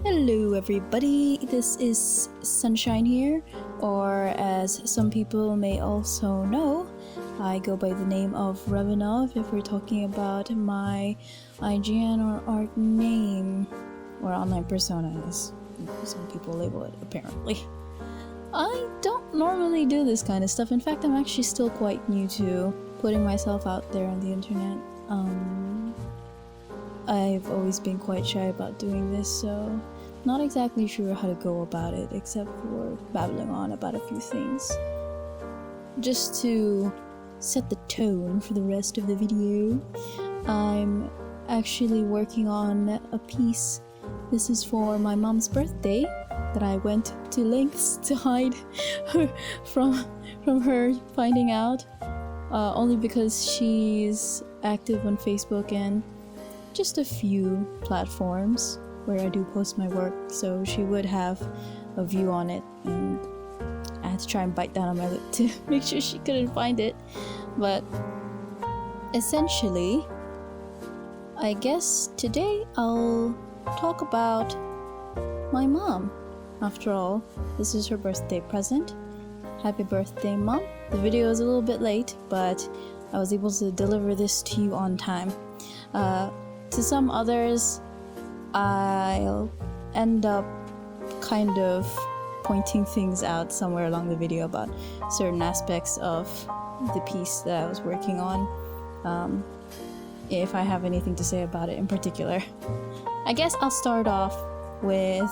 Hello everybody, this is Sunshine here, or as some people may also know, I go by the name of Revenov if we're talking about my IGN or art name, or online persona as some people label it apparently. I don't normally do this kind of stuff. In fact, I'm actually still quite new to putting myself out there on the internet. I've always been quite shy about doing this, so not exactly sure how to go about it except for babbling on about a few things. Just to set the tone for the rest of the video, I'm actually working on a piece. This is for my mom's birthday that I went to lengths to hide her from her finding out, only because she's active on Facebook and just a few platforms where I do post my work, so she would have a view on it, and I had to try and bite down on my lip to make sure she couldn't find it. But essentially, I guess today I'll talk about my mom. After all, this is her birthday present. Happy birthday, Mom. The video is a little bit late, but I was able to deliver this to you on time. To some others, I'll end up kind of pointing things out somewhere along the video about certain aspects of the piece that I was working on, if I have anything to say about it in particular. I guess I'll start off with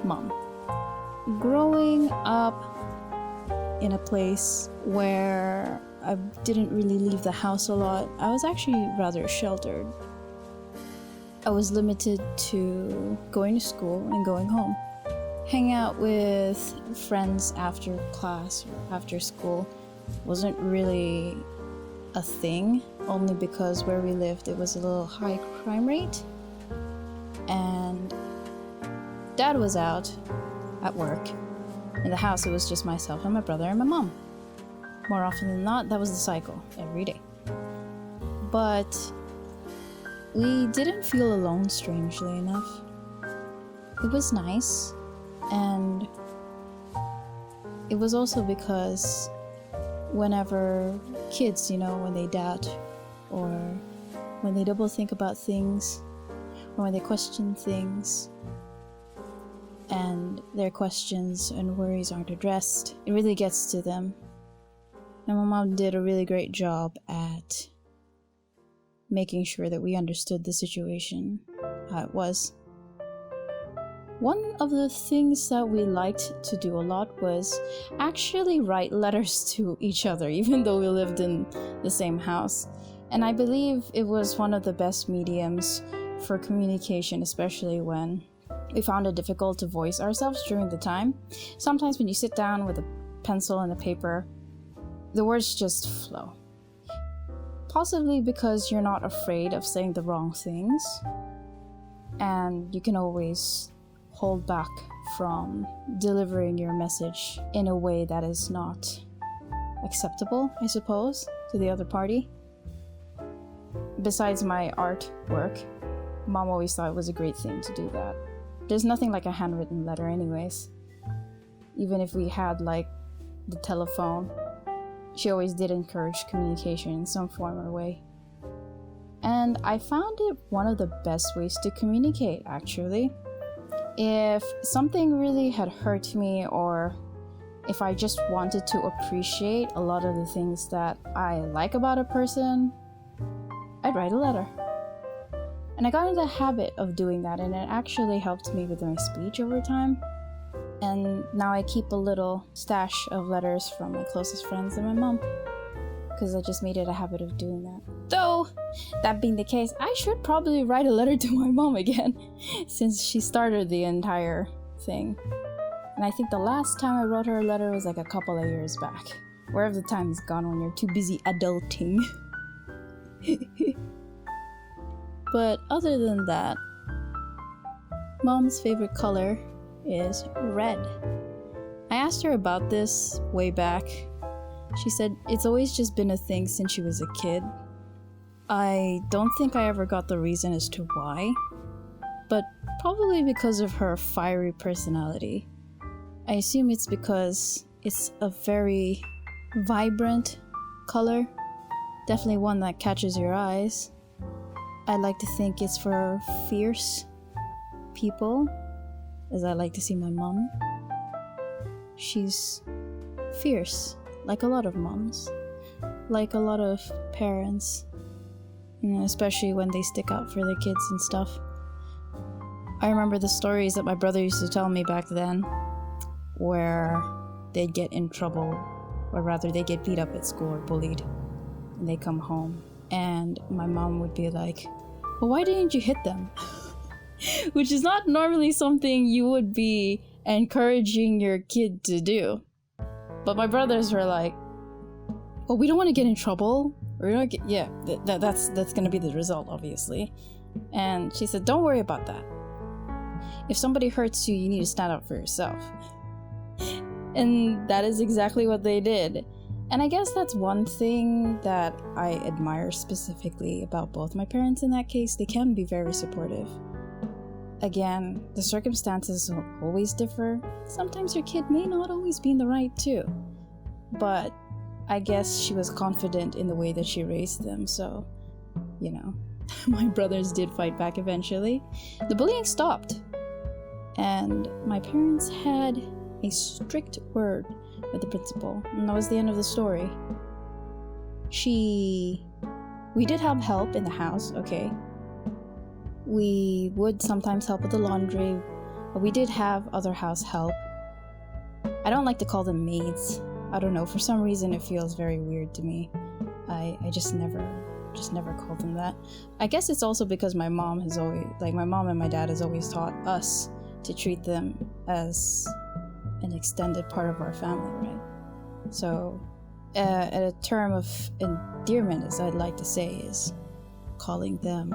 Mom. Growing up in a place where I didn't really leave the house a lot, I was actually rather sheltered. I was limited to going to school and going home. Hang out with friends after class or after school wasn't really a thing, only because where we lived it was a little high crime rate, and Dad was out at work. In the house it was just myself and my brother and my mom. More often than not, that was the cycle every day. But we didn't feel alone, strangely enough. It was nice, and it was also because whenever kids, when they doubt, or when they double think about things, or when they question things, and their questions and worries aren't addressed, it really gets to them. And my mom did a really great job at making sure that we understood the situation, how it was. One of the things that we liked to do a lot was actually write letters to each other, even though we lived in the same house. And I believe it was one of the best mediums for communication, especially when we found it difficult to voice ourselves during the time. Sometimes when you sit down with a pencil and a paper, the words just flow. Possibly because you're not afraid of saying the wrong things, and you can always hold back from delivering your message in a way that is not acceptable, I suppose, to the other party. Besides my artwork, Mom always thought it was a great thing to do that. There's nothing like a handwritten letter anyways. Even if we had the telephone, she always did encourage communication in some form or way. And I found it one of the best ways to communicate, actually. If something really had hurt me, or if I just wanted to appreciate a lot of the things that I like about a person, I'd write a letter. And I got into the habit of doing that, and it actually helped me with my speech over time. And now I keep a little stash of letters from my closest friends and my mom, because I just made it a habit of doing that. Though, that being the case, I should probably write a letter to my mom again, since she started the entire thing. And I think the last time I wrote her a letter was a couple of years back. Wherever the time is gone when you're too busy adulting. But other than that, Mom's favorite color is red. I asked her about this way back. She said it's always just been a thing since she was a kid. I don't think I ever got the reason as to why, but Probably because of her fiery personality. I assume it's because it's a very vibrant color. Definitely one that catches your eyes. I like to think it's for fierce people, as I like to see my mom. She's fierce, like a lot of moms, like a lot of parents, especially when they stick out for their kids and stuff. I remember the stories that my brother used to tell me back then, where they'd get in trouble, or rather they'd get beat up at school or bullied, and they come home, and my mom would be like, well, why didn't you hit them? Which is not normally something you would be encouraging your kid to do. But my brothers were like, well, we don't want to get in trouble. We're not that's gonna be the result, obviously. And she said, don't worry about that. If somebody hurts you, you need to stand up for yourself. And that is exactly what they did. And I guess that's one thing that I admire specifically about both my parents in that case. They can be very supportive. Again, the circumstances will always differ. Sometimes your kid may not always be in the right too. But I guess she was confident in the way that she raised them, so, my brothers did fight back eventually. The bullying stopped. And my parents had a strict word with the principal, and that was the end of the story. We did have help in the house, okay? We would sometimes help with the laundry, but we did have other house help. I don't like to call them maids. I don't know, for some reason it feels very weird to me. I just never called them that. I guess it's also because my mom and my dad has always taught us to treat them as an extended part of our family, right? So, a term of endearment, as I'd like to say, is calling them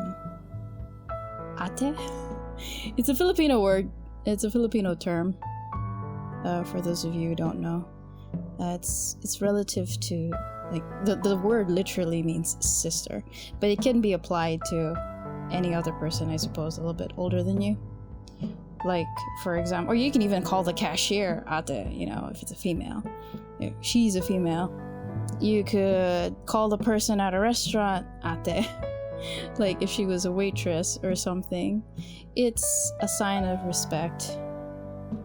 ate. It's a Filipino word. It's a Filipino term. For those of you who don't know, it's relative to, like, the word literally means sister, but it can be applied to any other person, I suppose, a little bit older than you. Like, for example, or you can even call the cashier ate, if it's a female. If she's a female. You could call the person at a restaurant ate, like if she was a waitress or something. It's a sign of respect.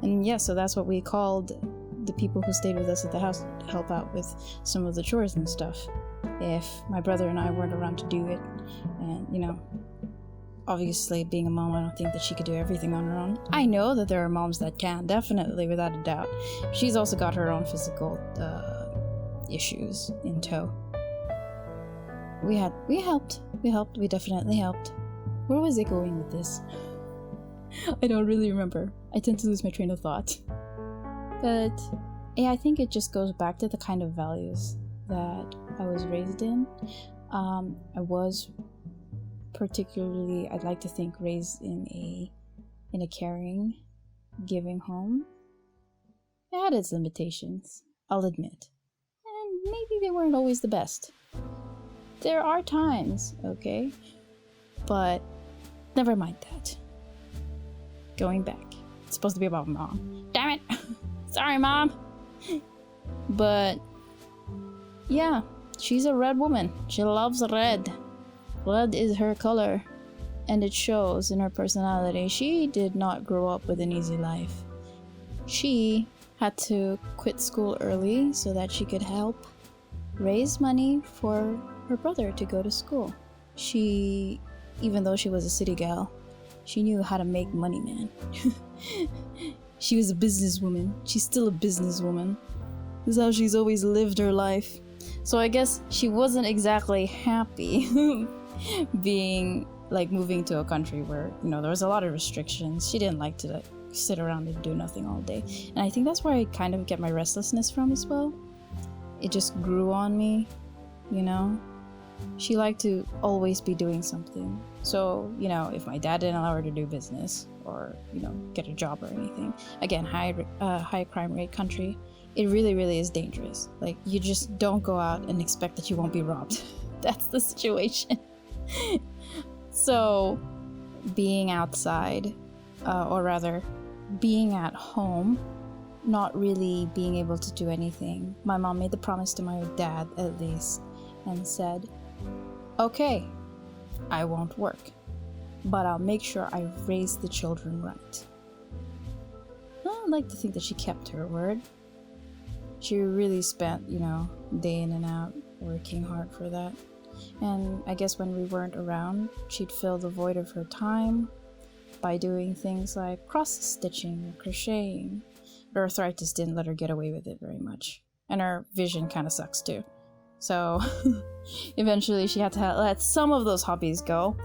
And yeah, so that's what we called the people who stayed with us at the house to help out with some of the chores and stuff, if my brother and I weren't around to do it. And, obviously, being a mom, I don't think that she could do everything on her own. I know that there are moms that can, definitely, without a doubt. She's also got her own physical issues in tow. We helped. We definitely helped. Where was I going with this? I don't really remember. I tend to lose my train of thought. But yeah, I think it just goes back to the kind of values that I was raised in. I was particularly, I'd like to think, raised in a caring, giving home. It had its limitations, I'll admit. And maybe they weren't always the best. There are times, okay? But never mind that. Going back. It's supposed to be about mom. Damn it! Sorry, Mom! But yeah, she's a red woman. She loves red. Red is her color, and it shows in her personality. She did not grow up with an easy life. She had to quit school early so that she could help raise money for her brother to go to school. She, even though she was a city gal, she knew how to make money, man. She was a businesswoman. She's still a businesswoman. This is how she's always lived her life. So I guess she wasn't exactly happy being, like, moving to a country where, there was a lot of restrictions. She didn't like to sit around and do nothing all day. And I think that's where I kind of get my restlessness from as well. It just grew on me, She liked to always be doing something. So, if my dad didn't allow her to do business or, get a job or anything, again, high crime rate country, it really, really is dangerous. Like, you just don't go out and expect that you won't be robbed. That's the situation. So, being outside or rather, being at home, not really being able to do anything, my mom made the promise to my dad, at least, and said, okay, I won't work, but I'll make sure I raise the children right. I'd like to think that she kept her word. She really spent, day in and out, working hard for that. And I guess when we weren't around, she'd fill the void of her time by doing things like cross-stitching or crocheting. Her arthritis didn't let her get away with it very much. And her vision kind of sucks too. So eventually she had to let some of those hobbies go.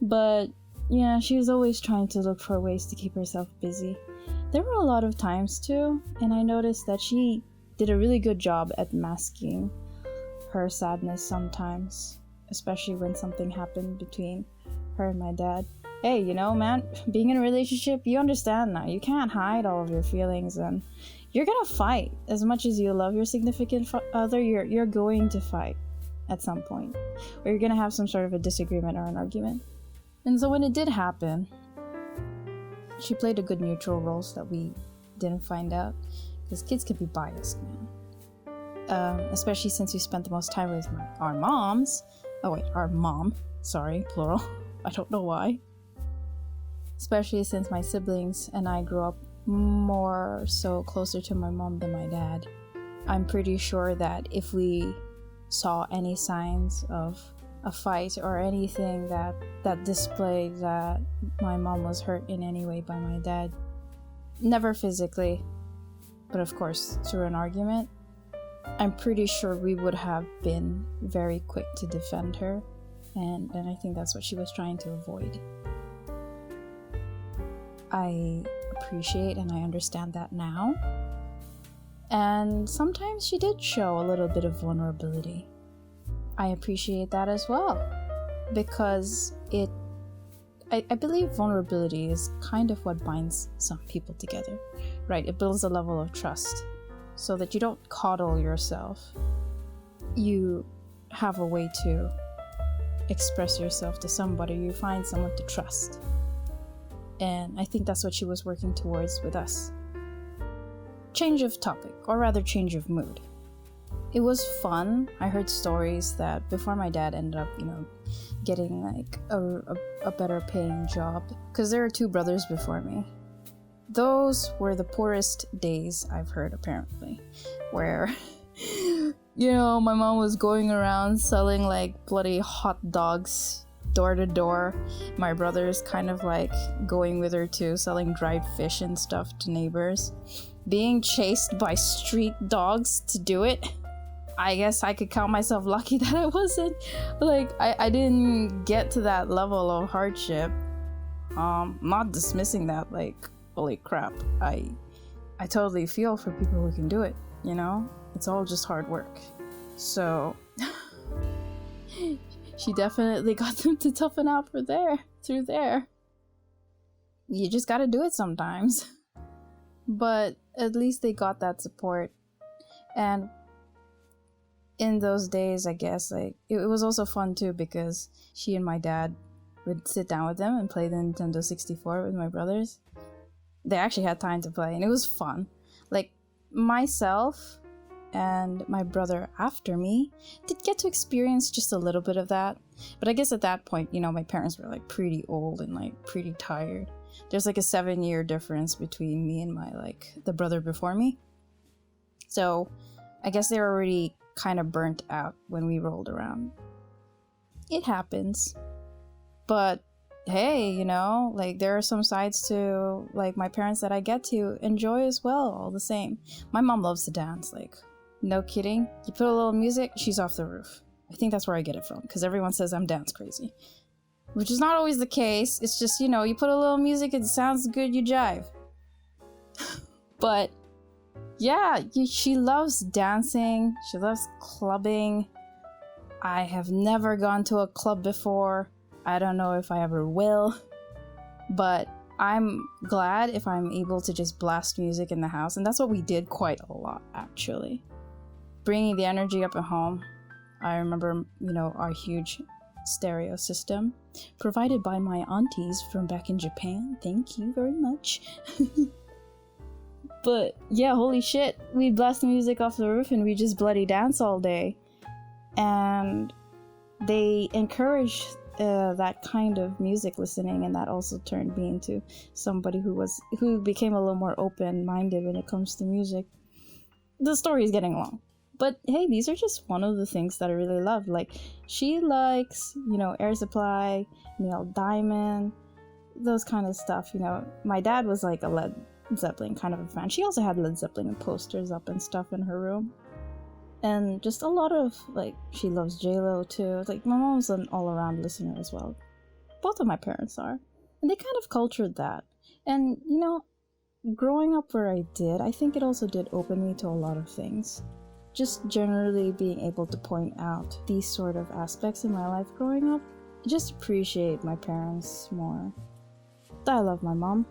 But yeah, she was always trying to look for ways to keep herself busy. There were a lot of times too, and I noticed that she did a really good job at masking her sadness sometimes, especially when something happened between her and my dad. Hey, man, being in a relationship, you understand now. You can't hide all of your feelings, and you're gonna fight. As much as you love your significant other, you're going to fight at some point, or you're gonna have some sort of a disagreement or an argument. And so when it did happen, she played a good neutral role so that we didn't find out, because kids can be biased, man. Especially since we spent the most time with our moms. Oh wait, our mom. Sorry, plural. I don't know why. Especially since my siblings and I grew up more so closer to my mom than my dad. I'm pretty sure that if we saw any signs of a fight or anything that displayed that my mom was hurt in any way by my dad, never physically, but of course through an argument, I'm pretty sure we would have been very quick to defend her, and I think that's what she was trying to avoid. I appreciate and I understand that now. And sometimes she did show a little bit of vulnerability. I appreciate that as well, because I believe vulnerability is kind of what binds some people together, right? It builds a level of trust so that you don't coddle yourself. You have a way to express yourself to somebody. You find someone to trust. And I think that's what she was working towards with us. Change of topic, or rather change of mood. It was fun. I heard stories that before my dad ended up, getting like a better paying job, because there are two brothers before me. Those were the poorest days I've heard, apparently, where my mom was going around selling like bloody hot dogs door to door. My brother's kind of like going with her too, selling dried fish and stuff to neighbors, being chased by street dogs to do it. I guess I could count myself lucky that I wasn't like I didn't get to that level of hardship. Not dismissing that, like, holy crap, I totally feel for people who can do it, it's all just hard work. So she definitely got them to toughen out through there. You just gotta do it sometimes. But at least they got that support. And in those days, I guess, like, it was also fun too, because she and my dad would sit down with them and play the Nintendo 64 with my brothers. They actually had time to play, and it was fun. Like, myself and my brother after me did get to experience just a little bit of that. But I guess at that point, my parents were like pretty old and like pretty tired. There's like a 7-year difference between me and the brother before me. So I guess they were already kind of burnt out when we rolled around. It happens. But hey, there are some sides to like my parents that I get to enjoy as well, all the same. My mom loves to dance, like, no kidding. You put a little music, she's off the roof. I think that's where I get it from, because everyone says I'm dance crazy, which is not always the case. It's just, you put a little music, it sounds good, you jive. But yeah, she loves dancing, she loves clubbing. I have never gone to a club before. I don't know if I ever will, but I'm glad if I'm able to just blast music in the house, and that's what we did quite a lot, actually. Bringing the energy up at home. I remember, our huge stereo system provided by my aunties from back in Japan. Thank you very much. But yeah, holy shit, we blast the music off the roof and we just bloody dance all day. And they encouraged that kind of music listening, and that also turned me into somebody who became a little more open-minded when it comes to music. The story is getting long, but hey, these are just one of the things that I really love. Like, she likes, Air Supply, Neil Diamond, those kind of stuff. My dad was like a Led Zeppelin kind of a fan. She also had Led Zeppelin posters up and stuff in her room. And just a lot of, she loves J-Lo too. Like, my mom's an all-around listener as well. Both of my parents are. And they kind of cultured that. And, growing up where I did, I think it also did open me to a lot of things. Just generally being able to point out these sort of aspects in my life growing up. I just appreciate my parents more. I love my mom.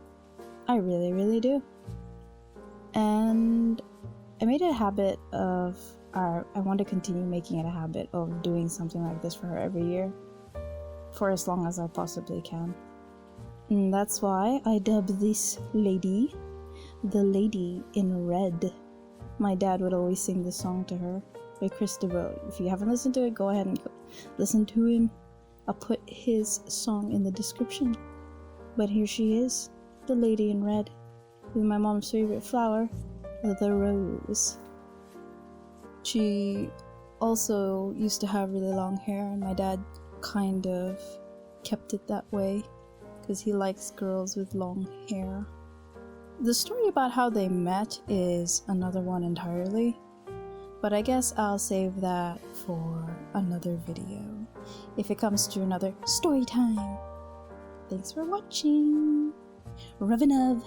I really, really do. And I made it a habit of... I want to continue making it a habit of doing something like this for her every year, for as long as I possibly can. And that's why I dubbed this lady the Lady in Red. My dad would always sing this song to her by Chris DeVoe. If you haven't listened to it, go ahead and go listen to him. I'll put his song in the description. But here she is, the Lady in Red, with my mom's favorite flower, the rose. She also used to have really long hair, and my dad kind of kept it that way because he likes girls with long hair. The story about how they met is another one entirely, but I guess I'll save that for another video if it comes to another story time. Thanks for watching. Revenov.